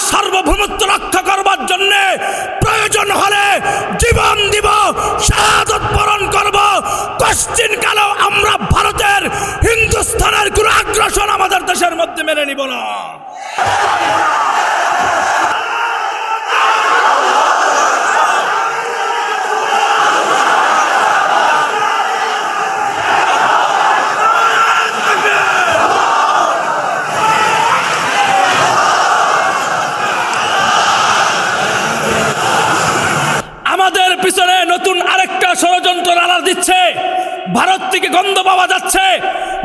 সার্বভৌমত্ব রক্ষা করবার জন্য প্রয়োজন হলে জীবন দিব, শাহাদাত বরণ করব। কোশ্চিন কালেও আমরা ভারতের, হিন্দুস্তানের কোনো আগ্রাসন আমাদের দেশের মধ্যে মেনে নিব না। আমাদের পিছনে নতুন আরেকটা ষড়যন্ত্র আড়াল দিচ্ছে। ভারত থেকে গন্ধ পাওয়া যাচ্ছে।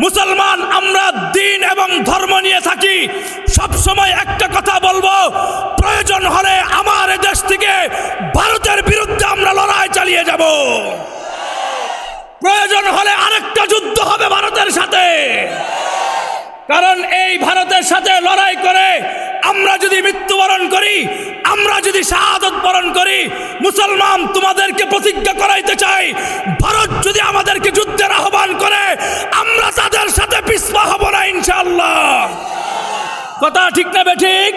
মুসলমান আমরা দিন এবং ধর্ম নিয়ে থাকি। সব সময় একটা কথা বলবো, প্রয়োজন হলে আমার দেশ থেকে ভারতের বিরুদ্ধে আমরা লড়াই চালিয়ে যাব। প্রয়োজন হলে আরেকটা যুদ্ধ হবে ভারতের সাথে। কারণ এই ভারতের সাথে লড়াই করে আমরা যদি মৃত্যুবরণ করি, আমরা যদি শাহাদাত বরণ করি, মুসলমান তোমাদেরকে প্রতিজ্ঞা করাইতে চাই, ভারত যদি আমাদেরকে যুদ্ধের আহ্বান করে আমরা তাদের সাথে পিছপা হব না ইনশাআল্লাহ। কথা ঠিক না বেঠিক?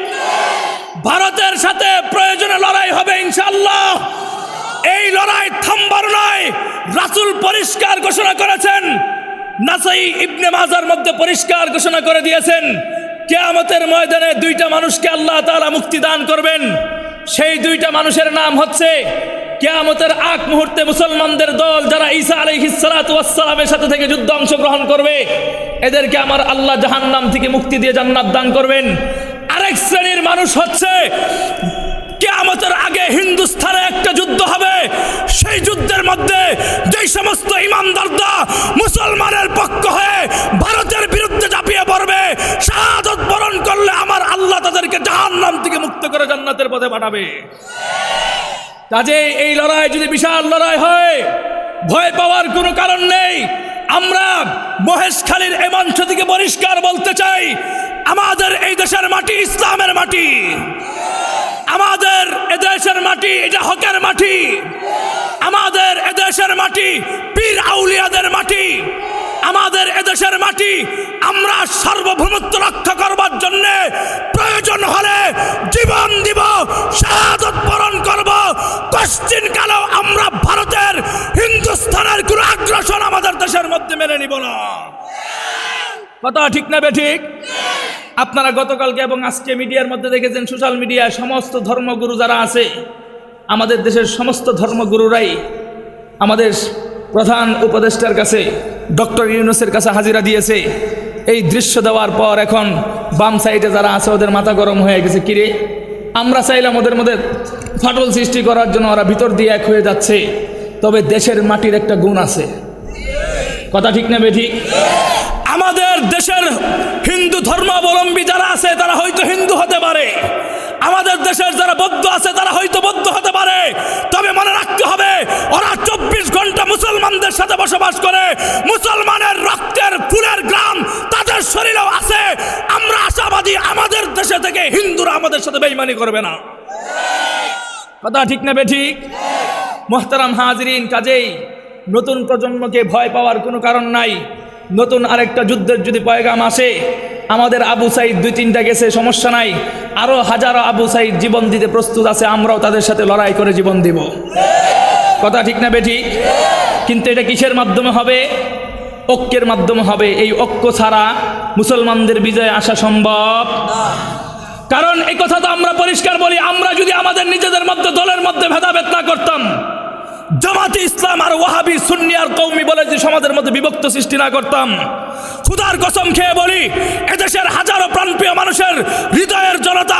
ভারতের সাথে প্রয়োজনে লড়াই হবে ইনশাআল্লাহ। এই লড়াই থামবার নয়। রাসূল পরিষ্কার ঘোষণা করেছেন, নাসাই ইবনে মাজার মধ্যে পরিষ্কার ঘোষণা করে দিয়েছেন, কিয়ামতের ময়দানে দুইটা মানুষকে আল্লাহ তাআলা মুক্তি দান করবেন। সেই দুইটা মানুষের নাম হচ্ছে, কিয়ামতের আগ মুহূর্তে মুসলমানদের দল যারা ঈসা আলাইহিস সালাতু ওয়াস সালামের সাথে থেকে যুদ্ধে অংশগ্রহণ করবে, এদেরকে আমার আল্লাহ জাহান্নাম থেকে মুক্তি দিয়ে জান্নাত দান করবেন। আরেক শ্রেণীর মানুষ হচ্ছে, কিয়ামতের আগে হিন্দুস্তানে একটা যুদ্ধ হবে। সেই যুদ্ধের মধ্যে যেই সমস্ত ইমানদাররা মুসলমানের পক্ষ হয়ে ভারতের বিরুদ্ধে ঝাঁপিয়ে পড়বে, শাহাদাত বরণ করলে আমার আল্লাহ তাদেরকে জাহান্নাম থেকে মুক্ত করে জান্নাতের পথে পাঠাবে। কাজে এই লড়াই যদি বিশাল লড়াই হয়, ভয় পাওয়ার কোনো কারণ নেই। আমরা মহেশখালীর এই মঞ্চ থেকে পরিষ্কার বলতে চাই, আমাদের এই দেশের মাটি ইসলামের মাটি। আমাদের এদেশের মাটি এটা হকের মাটি। আমাদের এদেশের মাটি পীর আউলিয়াদের মাটি। আমাদের এদেশের মাটি আমরা সার্বভৌমত্ব রক্ষা করবার জন্য প্রয়োজন হলে জীবন দিব, শাহাদাত বরণ করব। কোশ্চিন কালেও আমরা ভারতের, হিন্দুস্তানের কোনো আগ্রাসন আমাদের দেশের মধ্যে মেনে নিব না। কথা ঠিক না বেঠিক? আপনারা গতকালকে এবং আজকে মিডিয়ার মধ্যে দেখেছেন, সোশ্যাল মিডিয়ায় সমস্ত ধর্মগুরু যারা আছে, আমাদের দেশের সমস্ত ধর্মগুরুরাই আমাদের প্রধান উপদেষ্টার কাছে, ডক্টর ইউনূসের কাছে হাজিরা দিয়েছে। এই দৃশ্য দেওয়ার পর এখন বাম সাইডে যারা আছে ওদের মাথা গরম হয়ে গেছে। কিরে, আমরা চাইলাম ওদের মধ্যে ফাটল সৃষ্টি করার জন্য, ওরা ভিতর দিয়ে এক হয়ে যাচ্ছে। তবে দেশের মাটির একটা গুণ আছে। কথা ঠিক না বেঠিক? আমাদের দেশের হিন্দু ধর্মাবলম্বী যারা আছে তারা হয়তো হিন্দু হতে পারে, আমাদের দেশের যারা বৌদ্ধ আছে তারা হয়তো বৌদ্ধ হতে পারে। তবে মনে রাখতে হবে, ওরা 24 ঘন্টা মুসলমানদের সাথে বসবাস করে। মুসলমানের রক্তের ফুলের গ্রাম তাদের শরীরেও আছে। আমরা আশাবাদী আমাদের দেশে থেকে হিন্দুরা আমাদের সাথে বেঈমানি করবে না। কথা ঠিক না বেঠিক? মুহতারাম হাজিরিন, কাজেই নতুন প্রজন্মকে ভয় পাওয়ার কোনো কারণ নাই। নতুন আরেকটা যুদ্ধের যদি পয়গাম আসে, আমাদের আবু সাইদ 2-3টা গেছে, সমস্যা নাই। আরো হাজারো আবু সাইদ জীবন দিতে প্রস্তুত আছে, আমরাও তাদের সাথে লড়াই করে জীবন দিব। কথা ঠিক না বেঠিক? কিন্তু এটা কিসের মাধ্যমে হবে? ঐক্যের মাধ্যমে হবে। এই ঐক্য ছাড়া মুসলমানদের বিজয় আসা সম্ভব। কারণ এই কথা তো আমরা পরিষ্কার বলি, আমরা যদি আমাদের নিজেদের মধ্যে দলের মধ্যে ভেদাভেদ না করতাম, জামাতে ইসলাম আর ওয়াহাবি, সুন্নি আর কওমি বলে যে সমাজের মধ্যে বিভক্ত সৃষ্টি না করতাম, খুদার কসম খেয়ে বলি, এদেশের হাজারো প্রাণপ্রিয় মানুষের হৃদয়ের জনতা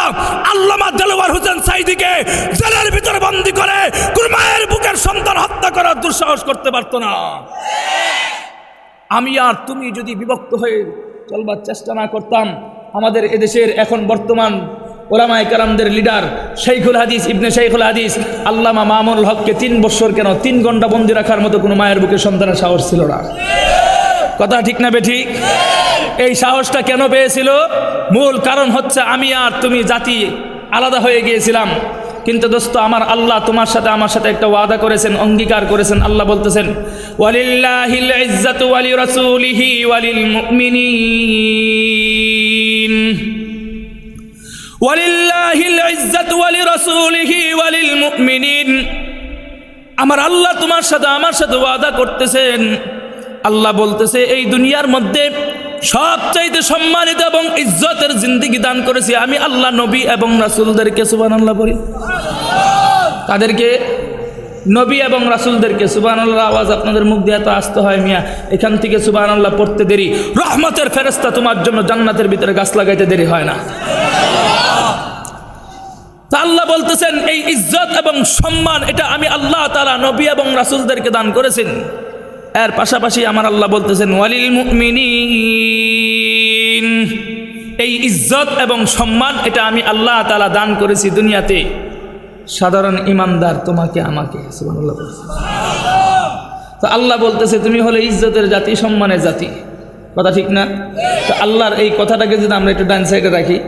আল্লামা দেলোয়ার হোসেন সাঈদীকে জেলের ভিতরে বন্দী করে কোন মায়ের বুকের সন্তান হত্যা করার দুঃসাহস করতে পারত না। আমি আর তুমি যদি বিভক্ত হয়ে চলবার চেষ্টা না করতাম, আমাদের এদেশের এখন বর্তমান ওলামায়ে কেরামদের লিডার শাইখুল হাদিস ইবনে শাইখুল হাদিস আল্লামা মামুনুল হককে 3 বছর কেন 3 ঘন্টা বন্দি রাখার মতো কোনো মায়ের বুকে সন্তানের সাহস ছিল না। কথা ঠিক না বেঠিক? এই সাহসটা কেন পেয়েছিল? মূল কারণ হচ্ছে আমি আর তুমি জাতি আলাদা হয়ে গিয়েছিলাম। কিন্তু দোস্ত, আমার আল্লাহ তোমার সাথে আমার সাথে একটা ওয়াদা করেছেন, অঙ্গীকার করেছেন। আল্লাহ বলতেছেন, ওয়ালিল্লাহিল ইজ্জাতু ওয়ালি রাসূলিহি ওয়ালিল মুমিনিন ওয়ালিল্লাহিল ইজ্জাতু ওয়ালিরাসূলিহি ওয়ালিল মুমিনিন। আমার আল্লাহ তোমার সাথে আমার সাথে ওয়াদা করতেছেন। আল্লাহ বলতেছে এই দুনিয়ার মধ্যে সবচাইতে সম্মানিত এবং ইজ্জতের জিন্দেগি দান করেছি আমি আল্লাহ নবী এবং রাসূলদেরকে। সুবহানাল্লাহ বলি। তাদেরকে? নবী এবং রাসূলদেরকে। সুবহানাল্লাহ আওয়াজ আপনাদের মুখ দিয়ে এত আসতে হয় মিয়া, এখান থেকে সুবহানাল্লাহ পড়তে দেরি, রহমতের ফেরেশতা তোমার জন্য জান্নাতের ভিতরে গাছ লাগাইতে দেরি হয় না। তা আল্লাহ বলতেছেন এই ইজ্জত এবং সম্মান এটা আমি আল্লাহ তাআলা নবী এবং রাসূলদেরকে দান করেছেন। এর পাশাপাশি আমার আল্লাহ বলতেছেন ওয়ালিল মুমিনিন, এই ইজ্জত এবং সম্মান এটা আমি আল্লাহ তাআলা দান করেছি দুনিয়াতে সাধারণ ইমানদার তোমাকে আমাকে। সুবহানাল্লাহ। তো আল্লাহ বলতেছে তুমি হলে ইজ্জতের জাতি, সম্মানের জাতি। কথা ঠিক না? তো আল্লাহর এই কথাটাকে যদি আমরা একটু ডান সাইডে রাখি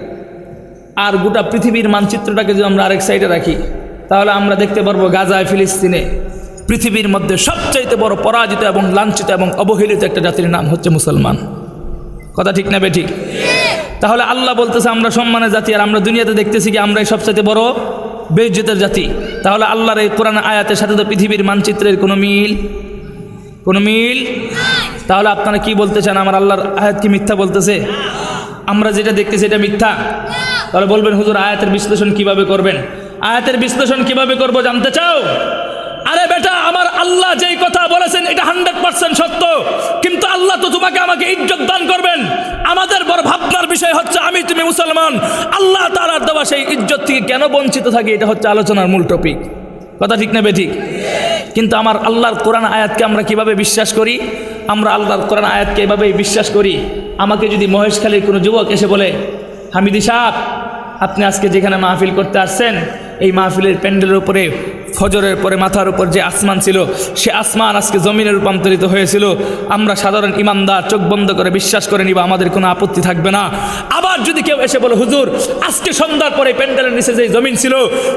আর গোটা পৃথিবীর মানচিত্রটাকে যদি আমরা আরেক সাইডে রাখি তাহলে আমরা দেখতে পারবো গাজায়, ফিলিস্তিনে পৃথিবীর মধ্যে সবচাইতে বড় পরাজিত এবং লাঞ্ছিত এবং অবহেলিত একটা জাতির নাম হচ্ছে মুসলমান। কথা ঠিক না বেঠিক? তাহলে আল্লাহ বলতেছে আমরা সম্মানের জাতি, আর আমরা দুনিয়াতে দেখতেছি কি আমরাই সবচাইতে বড় বেইজ্জতের জাতি। তাহলে আল্লাহর এই কোরআন আয়াতের সাথে তো পৃথিবীর মানচিত্রের কোনো মিল। তাহলে আপনারা কি বলতে চান আমার আল্লাহর আয়াত কি মিথ্যা বলতেছে? আমরা যেটা দেখতেছি এটা মিথ্যা? তাহলে বলবেন হুজুর আয়াতের বিশ্লেষণ কিভাবে করবেন? আয়াতের বিশ্লেষণ কিভাবে করব জানতে চাও? আরে বেটা, আমার আল্লাহ যেই কথা বলেছেন এটা 100% সত্য, কিন্তু আল্লাহ তো তোমাকে আমাকে ইজ্জত দান করবেন। আমাদের বড় ভাবনার বিষয় হচ্ছে আমি তুমি মুসলমান, আল্লাহ তাআলার দেওয়া সেই ইজ্জত থেকে কেন বঞ্চিত থাকি, এটা হচ্ছে আলোচনার মূল টপিক। কথা ঠিক না বেঠিক? কিন্তু আমার আল্লাহর কোরআন আয়াতকে আমরা কিভাবে বিশ্বাস করি? আমরা আল্লাহর কোরআন আয়াতকে এভাবেই বিশ্বাস করি। আমাকে যদি মহেশখালীর কোনো যুবক এসে বলে হামিদি সাহেব আপনি আজকে যেখানে মাহফিল করতে আসছেন এই মাহফিলের প্যান্ডেলের উপরে ফজরের পরে মাথার উপর যে আসমান ছিল সে আসমান আজকে জমিনে রূপান্তরিত হয়েছিল, আমরা সাধারণ ইমানদার চোখ বন্ধ করে বিশ্বাস করে নিব, আমাদের কোনো আপত্তি থাকবে না। আবার যদি কেউ এসে বলে হুজুর আজকে সন্ধ্যার পরে প্যান্ডেলের নিচে যে জমিন ছিল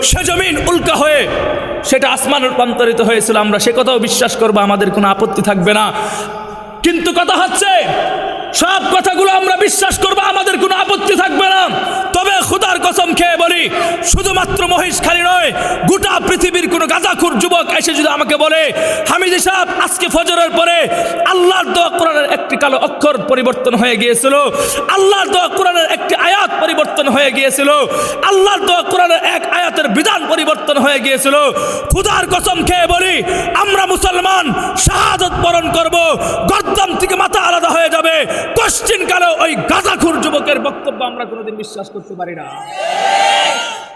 সে জমিন উল্কা হয়ে সেটা আসমান রূপান্তরিত হয়েছিল, আমরা সে কথাও বিশ্বাস করবো, আমাদের কোনো আপত্তি থাকবে না। কিন্তু কথা হচ্ছে সব কথাগুলো আমরা বিশ্বাস করবো, আমাদের কোনো আপত্তি থাকবে না। তবে খুদার কসম খেয়ে বলি শুধুমাত্র মহেশখালী নয়, গোটা পৃথিবীর কোনো গাঁজাখুর যুবক এসে যদি আমাকে বলে হামিদি সাহেব আজকে ফজরের পরে আল্লাহর দেওয়া কোরআনের একটি কালো অক্ষর পরিবর্তন হয়ে গিয়েছিল, আল্লাহর দেওয়া কোরআনের একটি আয়াত পরিবর্তন হয়ে গিয়েছিল, আল্লাহর দেওয়া কোরআনের এক আয়াতের বিধান পরিবর্তন হয়ে গিয়েছিল, খুদার কসম খেয়ে বলি আমরা মুসলমান শাহাদাত বরণ করব, গর্দান থেকে মাথা আলাদা হয়ে যাবে। কোশ্চিন কালো ওই গাঁজাখুর যুবকের বক্তব্য আমরা কোনোদিন বিশ্বাস করতে পারি না।